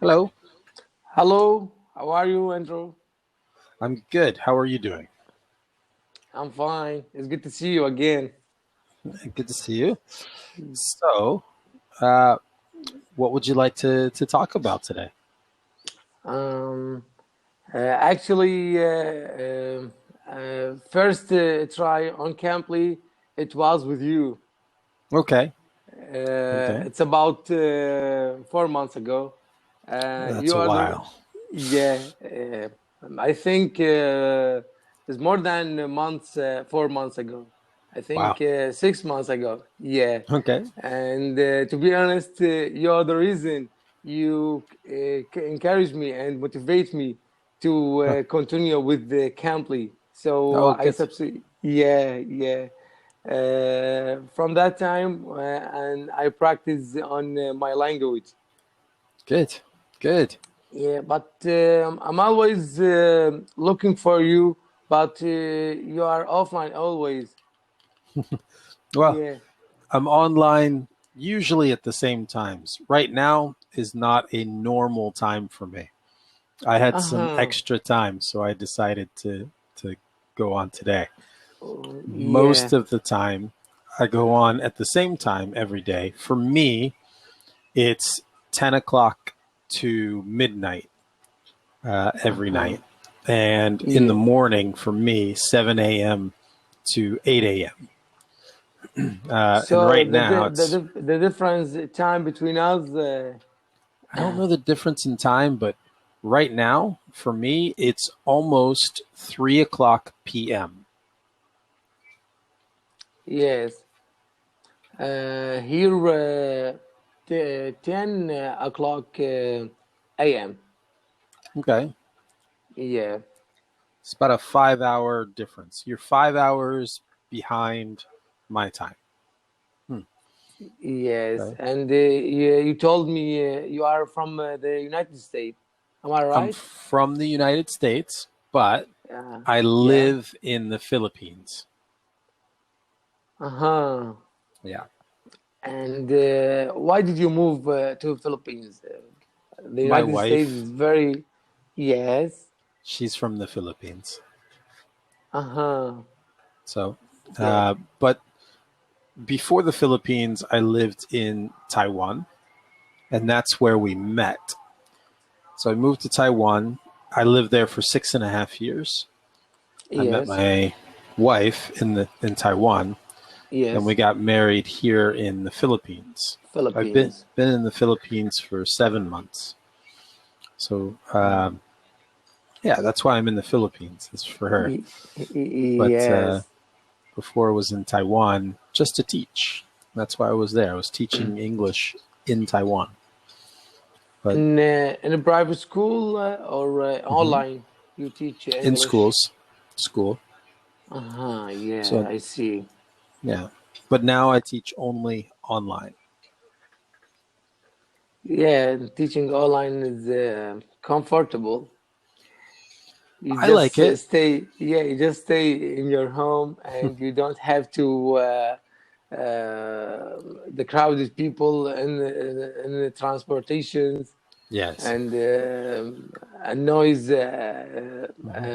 Hello. Hello, how are you, Andrew? I'm good. How are you doing? I'm fine. It's good to see you again. Good to see you. So, uh, what would you like to talk about today? Um, Actually, first try on Cambly, it was with you. Okay. Okay. It's about 4 months ago. That's You a are the, while. yeah, I think it's more than months, 4 months ago. I think Wow. 6 months ago. Yeah. Okay. And to be honest, you are the reason you encourage me and motivate me to Huh. continue with the Cambly. So Oh, I good. subs yeah, yeah. From that time, and I practice on my language. Good. Good. Yeah, but I'm always looking for you, but you are offline always. Well, Yeah. I'm online usually at the same times. Right now is not a normal time for me. I had some Uh-huh. extra time, so I decided to go on today. Oh, Most yeah. of the time, I go on at the same time every day. For me, it's 10 o'clock to midnight every Uh-huh. night. And in the Yeah. morning, for me, 7 a.m. to 8 a.m. And So right now, the difference time between us, I don't know the difference in time, but right now, for me, it's almost 3 o'clock p.m. yes. Here 10 o'clock a.m. Okay. Yeah. It's about a 5 hour difference. You're 5 hours behind my time. Hmm. Yes. Okay. And you told me you are from the United States. Am I I'm right? from the United States, but I Yeah. live in the Philippines. Uh-huh. Yeah. And why did you move to Philippines? The My United States wife, is very, yes. she's from the Philippines. Uh-huh. So, Yeah. but before the Philippines, I lived in Taiwan, and that's where we met. So I moved to Taiwan. I lived there for 6.5 years. I met Yes. my wife in Taiwan, and we Yes. got married here in the Philippines. I've been Philippines. been in the Philippines for 7 months. So yeah, that's why I'm in the Philippines. It's for her. But Yes. before I was in Taiwan just to teach. That's why I was there. I was teaching English in Taiwan. But In a private school or mhm, online, you teach in English. school. Uh-huh. Yeah, So I see. yeah, but now I teach only online. Yeah, teaching online is comfortable. You I like just it. stay, yeah, you just stay in your home and you don't have to the crowded people in the transportations Yes. and a noise, Hmm.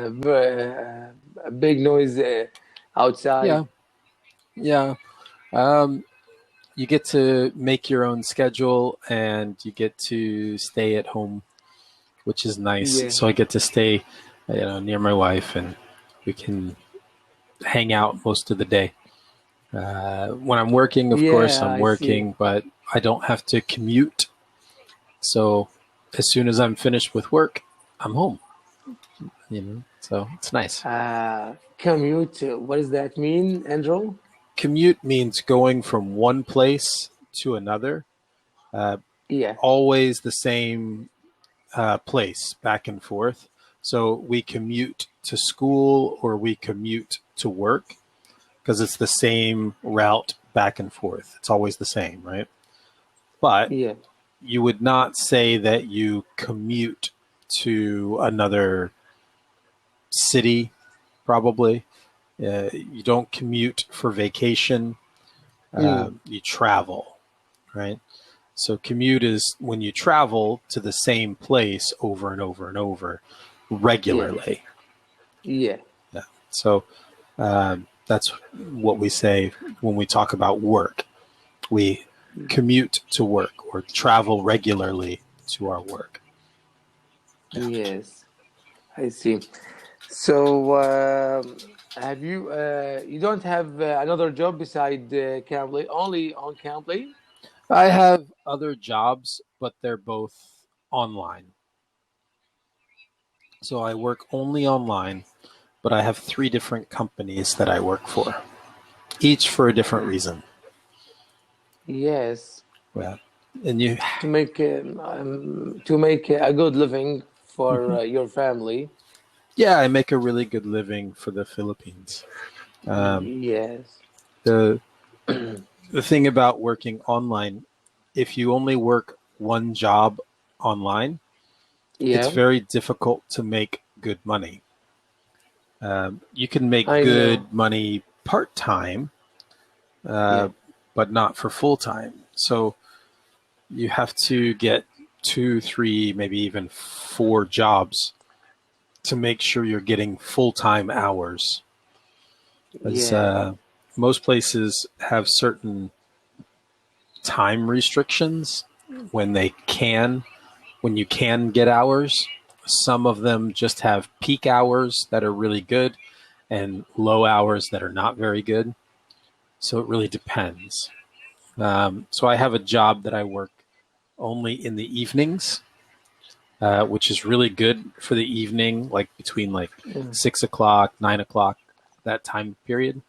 a big noise outside. Yeah. Yeah. Um, you get to make your own schedule and you get to stay at home, which is nice. Yeah, So I get to stay, near my wife, and we can hang out most of the day. When I'm working, of course, yeah, I'm I see. working, but I don't have to commute. So as soon as I'm finished with work, I'm home. So it's nice. Commute, what does that mean, Andrew? Commute means going from one place to another, uh, Yeah. always the same place, back and forth. So we commute to school or we commute to work because it's the same route back and forth. It's always the same, right? But Yeah. you would not say that you commute to another city, probably. You don't commute for vacation, Mm. you travel, right? So commute is when you travel to the same place over and over and over regularly. Yeah. Yeah. So that's what we say when we talk about work. We commute to work or travel regularly to our work. Yeah. Yes, I see. So, have you you don't have another job beside Cambly, only on Cambly? I have other jobs, but they're both online. So I work only online, but I have 3 different companies that I work for, each for a different reason. Yes, Yeah. And you, to make a good living for your family. yeah, I make a really good living for the Philippines. Yes. The thing about working online, if you only work one job online, it's Yeah, very difficult to make good money. You can make I good know. money part-time, Yeah. but not for full-time. So you have to get 2, 3, maybe even 4 jobs to make sure you're getting full-time hours. As Yeah. most places have certain time restrictions when you can get hours. Some of them just have peak hours that are really good and low hours that are not very good. So it really depends. So I have a job that I work only in the evenings, which is really good for the evening, like between like Mm. 6 o'clock, 9 o'clock, that time period.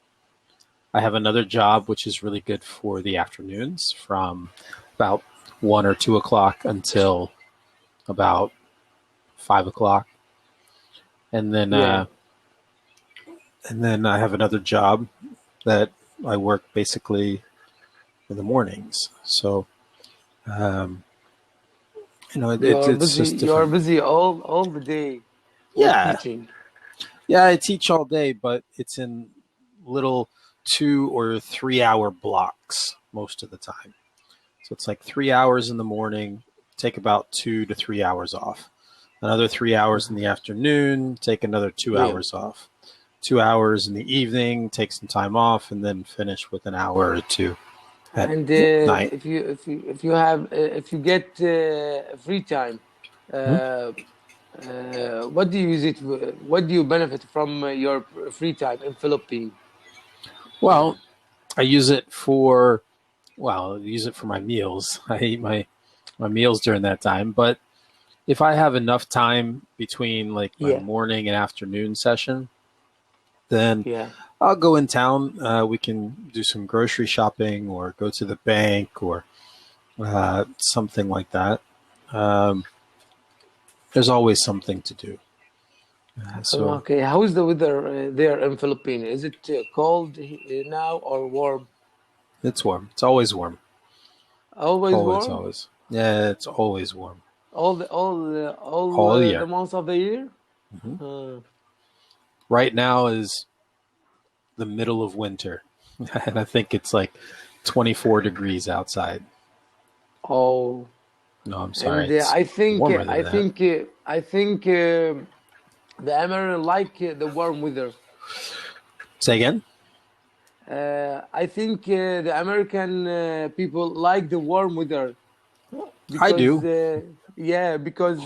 I have another job which is really good for the afternoons from about 1 or 2 o'clock until about 5 o'clock. And then Yeah. I have another job that I work basically in the mornings. So um, You're it's busy. just You're different. busy all the day with Yeah, teaching. yeah. I teach all day, but it's in little 2 or 3 hour blocks most of the time. So it's like 3 hours in the morning, take about 2 to 3 hours off. Another 3 hours in the afternoon, take another two Yeah. hours off. 2 hours in the evening, take some time off, and then finish with an hour or two at And night. if you get free time, Mhm. uh, what do you use it? What do you benefit from your free time in Philippines? Well, I use it for I use it for my meals. I eat my meals during that time, but if I have enough time between like my Yeah, morning and afternoon session, then yeah. I'll go in town. We can do some grocery shopping or go to the bank or something like that. Um, there's always something to do. So Okay, how is the weather there in Philippines? Is it cold now or warm? it's warm. It's always warm. Always Always, warm? always. Yeah, it's always warm. All All the year. months of the year? Hmm. Uh, Right now is the middle of winter, and I think it's like 24 degrees outside. oh, No, I'm sorry. and It's warmer than that. I think the American like the warm weather. Say again? I think the American people like the warm weather I because do. yeah, because